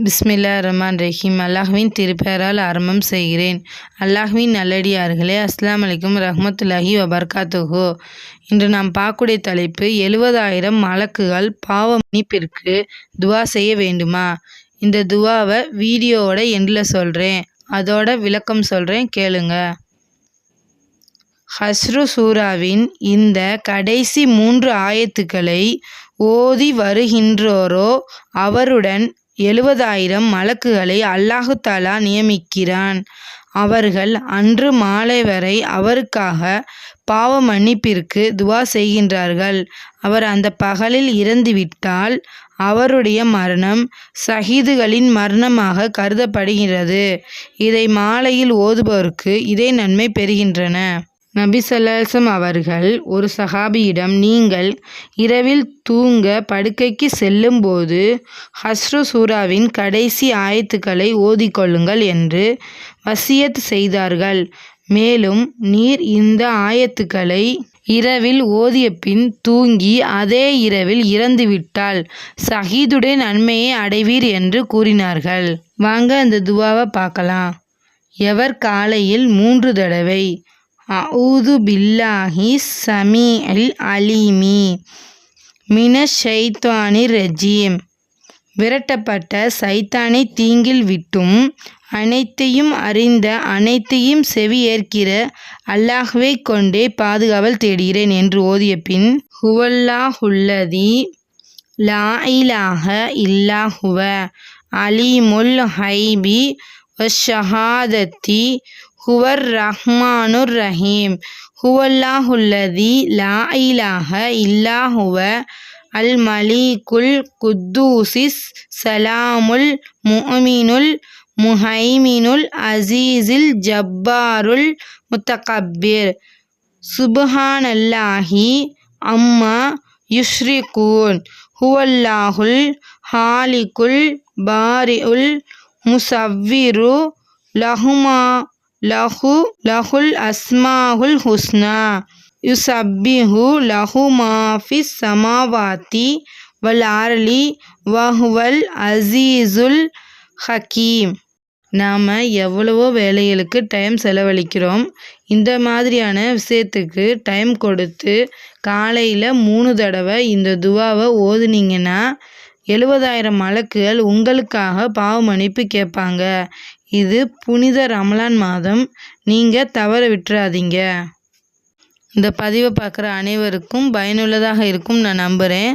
பிஸ்மில்லாஹிர்ரஹ்மானிர்ரஹீம். அல்லாஹ்வின் திருப்பெயரால் ஆரம்பம் செய்கிறேன். அல்லாஹ்வின் நல்லடியார்களே, அஸ்ஸலாமு அலைக்கும் வரஹ்மத்துல்லாஹி வபரகாத்துஹு. இன்று நாம் பார்க்கக்கூடிய தலைப்பு 70,000 மலக்குகள் பாவ மன்னிப்பிற்கு துவா செய்ய வேண்டுமா? இந்த துவாவை வீடியோவோட எண்டில் சொல்கிறேன், அதோட விளக்கம் சொல்கிறேன், கேளுங்க. ஹஷ்ரு சூராவின் இந்த கடைசி 3 ஆயத்துக்களை ஓதி வருகின்றோரோ அவருடன் 70,000 மலக்குகளை அல்லாஹு தஆலா நியமிக்கிறான். அவர்கள் அன்று மாலை வரை அவருக்காக பாவ மன்னிப்பிற்கு துவா செய்கின்றார்கள். அவர் அந்த பகலில் இறந்துவிட்டால் அவருடைய மரணம் ஷஹீதுகளின் மரணமாக கருதப்படுகிறது. இதை மாலையில் ஓதுபவருக்கு இதே நன்மை பெறுகின்றன. நபி ஸல்லல்லாஹு அலைஹி வஸல்லம் அவர்கள் ஒரு சஹாபியிடம், நீங்கள் இரவில் தூங்க படுக்கைக்கு செல்லும்போது ஹஷ்ரு சூராவின் கடைசி ஆயத்துக்களை ஓதிக்கொள்ளுங்கள் என்று வசியத் செய்தார்கள். மேலும், நீர் இந்த ஆயத்துக்களை இரவில் ஓதிய பின் தூங்கி அதே இரவில் இறந்துவிட்டால் ஷஹீதுடைய நன்மையை அடைவீர் என்று கூறினார்கள். வாங்க அந்த துவாவை பார்க்கலாம். எவர் காலையில் 3 தடவை அஊது பில்லாஹி ஸமீஇல் அலீமி மினஷ் ஷைத்தானிர் ரஜீம், விரட்டப்பட்ட சைத்தானை தீங்கில் விட்டும் அனைத்தையும் அறிந்த அனைத்தையும் செவி ஏற்கிற அல்லாஹ்வை கொண்டே பாதுகாவல் தேடுகிறேன் என்று ஓதிய பின், ஹுவல்லாஹுல்லதி லா இலாஹ இல்லா ஹுவ அலீமுல் ஹைபி வஷ்ஷஹாதத்தி ஹுவர் ரஹ்மானுர் ரஹீம், ஹுவல்லாஹுல்லதி லா இலாஹ இல்லா ஹுவ அல் மலீக்குல் குத்தூசிஸ் ஸலாமுல் முஅ்மினுல் முஹைமினுல் அஸீஸில் ஜப்பாருல் முத்தகப்பிர், சுப்ஹானல்லாஹி அம்மா யுஷ்ரிகூன், ஹுவல்லாஹுல் ஹாலிகுல் பாரிஉல் முஸவ்விரு லஹுல் அஸ்மாஉல் ஹுஸ்னா, யுஸப்பிஹு லஹு மா ஃபிஸ் ஸமாவாத்தி வல் அர்லி வஹுவல் அஸீஸுல் ஹக்கீம். நாம் எவ்வளவோ வேலைகளுக்கு டைம் செலவழிக்கிறோம். இந்த மாதிரியான விஷயத்துக்கு டைம் கொடுத்து காலையில் 3 தடவை இந்த துவாவை ஓதுனீங்கன்னா 70,000 மலக்குகள் உங்களுக்காக பாவ மன்னிப்பு கேட்பாங்க. இது புனித ரமலான் மாதம், நீங்கள் தவற விட்டுறாதீங்க. இந்த பதிவை பார்க்குற அனைவருக்கும் பயனுள்ளதாக இருக்கும் நான் நம்புகிறேன்.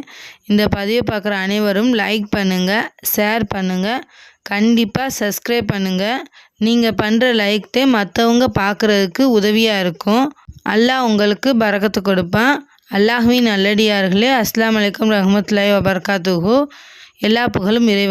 இந்த பதிவை பார்க்குற அனைவரும் லைக் பண்ணுங்கள், ஷேர் பண்ணுங்கள், கண்டிப்பாக சப்ஸ்கிரைப் பண்ணுங்கள். நீங்கள் பண்ணுற லைக்தே மற்றவங்க பார்க்குறதுக்கு உதவியாக இருக்கும். அல்லாஹ் உங்களுக்கு பரக்கத்து கொடுப்பான். அல்லாஹ்வின் நல்லடியார்களே, அஸ்ஸலாமு அலைக்கும் வரஹ்மத்துல்லாஹி வபரகாத்துஹு. எல்லா புகழும் இறைவன்.